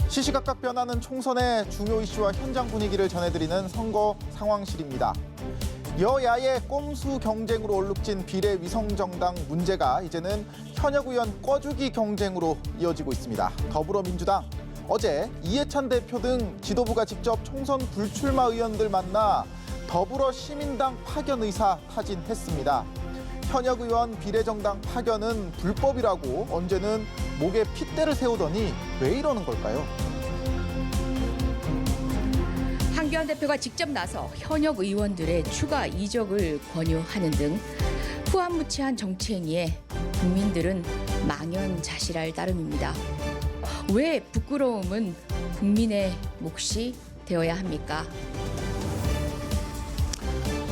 시시각각 변하는 총선의 중요 이슈와 현장 분위기를 전해드리는 선거 상황실입니다. 여야의 꼼수 경쟁으로 얼룩진 비례위성정당 문제가 이제는 현역 의원 꺼주기 경쟁으로 이어지고 있습니다. 더불어민주당, 어제 이해찬 대표 등 지도부가 직접 총선 불출마 의원들 만나 더불어시민당 파견 의사 타진했습니다. 현역 의원 비례정당 파견은 불법이라고 언제는 목에 핏대를 세우더니 왜 이러는 걸까요? 황교안 대표가 직접 나서 현역 의원들의 추가 이적을 권유하는 등 후안무치한 정치 행위에 국민들은 망연자실할 따름입니다. 왜 부끄러움은 국민의 몫이 되어야 합니까?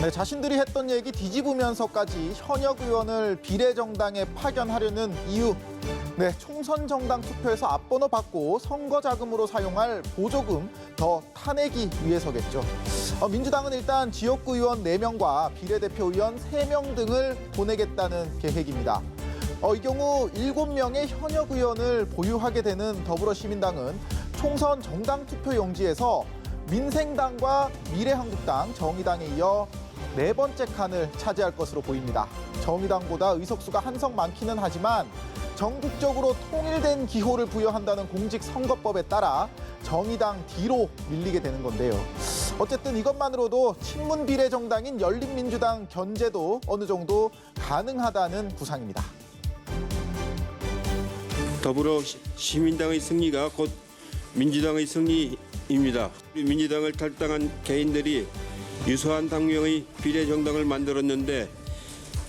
네, 자신들이 했던 얘기 뒤집으면서까지 현역 의원을 비례정당에 파견하려는 이유. 네, 총선 정당 투표에서 앞번호 받고 선거 자금으로 사용할 보조금 더 타내기 위해서겠죠. 민주당은 일단 지역구 의원 4명과 비례대표 의원 3명 등을 보내겠다는 계획입니다. 이 경우 7명의 현역 의원을 보유하게 되는 더불어시민당은 총선 정당 투표 용지에서 민생당과 미래한국당, 정의당에 이어 4번째 칸을 차지할 것으로 보입니다. 정의당보다 의석수가 한석 많기는 하지만 전국적으로 통일된 기호를 부여한다는 공직선거법에 따라 정의당 뒤로 밀리게 되는 건데요. 어쨌든 이것만으로도 친문 비례정당인 열린민주당 견제도 어느 정도 가능하다는 구상입니다. 더불어시민당의 승리가 곧 민주당의 승리입니다. 민주당을 탈당한 개인들이 유소한 당명의 비례정당을 만들었는데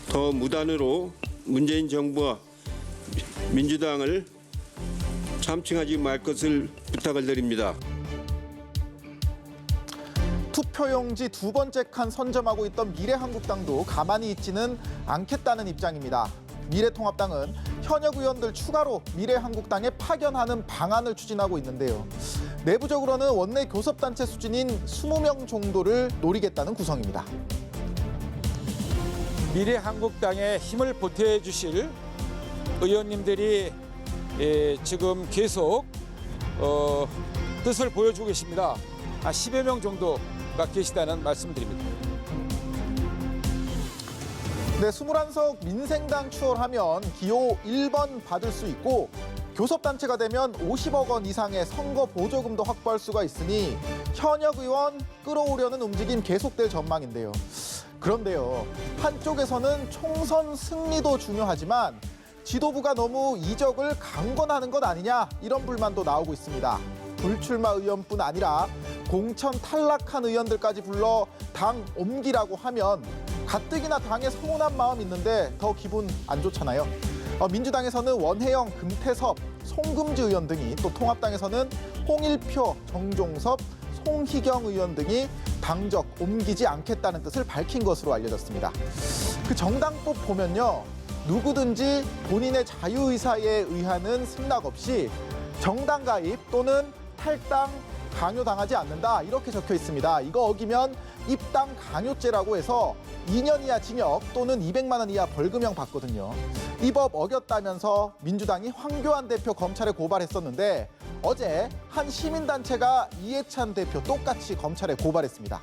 더 무단으로 문재인 정부와 민주당을 참칭하지 말 것을 부탁을 드립니다. 투표용지 2번째 칸 선점하고 있던 미래한국당도 가만히 있지는 않겠다는 입장입니다. 미래통합당은 현역 의원들 추가로 미래한국당에 파견하는 방안을 추진하고 있는데요. 내부적으로는 원내 교섭단체 수준인 20명 정도를 노리겠다는 구성입니다. 미래한국당에 힘을 보태주실 의원님들이 지금 계속 뜻을 보여주고 계십니다. 10여 명 정도가 계시다는 말씀드립니다. 네, 21석 민생당 추월하면 기호 1번 받을 수 있고 교섭단체가 되면 50억 원 이상의 선거 보조금도 확보할 수가 있으니 현역 의원 끌어오려는 움직임 계속될 전망인데요. 그런데요, 한쪽에서는 총선 승리도 중요하지만 지도부가 너무 이적을 강권하는 것 아니냐 이런 불만도 나오고 있습니다. 불출마 의원뿐 아니라 공천 탈락한 의원들까지 불러 당 옮기라고 하면 가뜩이나 당에 서운한 마음 있는데 더 기분 안 좋잖아요. 민주당에서는 원혜영, 금태섭, 송금지 의원 등이, 또 통합당에서는 홍일표, 정종섭, 송희경 의원 등이 당적 옮기지 않겠다는 뜻을 밝힌 것으로 알려졌습니다. 그 정당법 보면요, 누구든지 본인의 자유의사에 의하는 승낙 없이 정당 가입 또는 탈당 강요당하지 않는다 이렇게 적혀 있습니다. 이거 어기면 입당 강요죄라고 해서 2년 이하 징역 또는 200만 원 이하 벌금형 받거든요. 이 법 어겼다면서 민주당이 황교안 대표 검찰에 고발했었는데 어제 한 시민단체가 이해찬 대표 똑같이 검찰에 고발했습니다.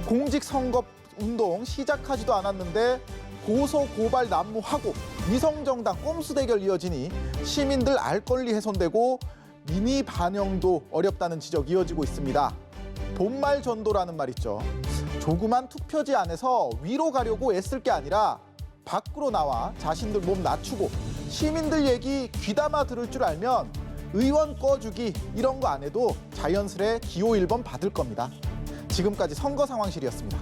공직선거운동 시작하지도 않았는데 고소 고발 난무하고 위성정당 꼼수 대결 이어지니 시민들 알 권리 훼손되고 민의 반영도 어렵다는 지적이 이어지고 있습니다. 본말 전도라는 말 있죠. 조그만 투표지 안에서 위로 가려고 애쓸 게 아니라 밖으로 나와 자신들 몸 낮추고 시민들 얘기 귀담아 들을 줄 알면 의원 꺼주기 이런 거 안 해도 자연스레 기호 1번 받을 겁니다. 지금까지 선거 상황실이었습니다.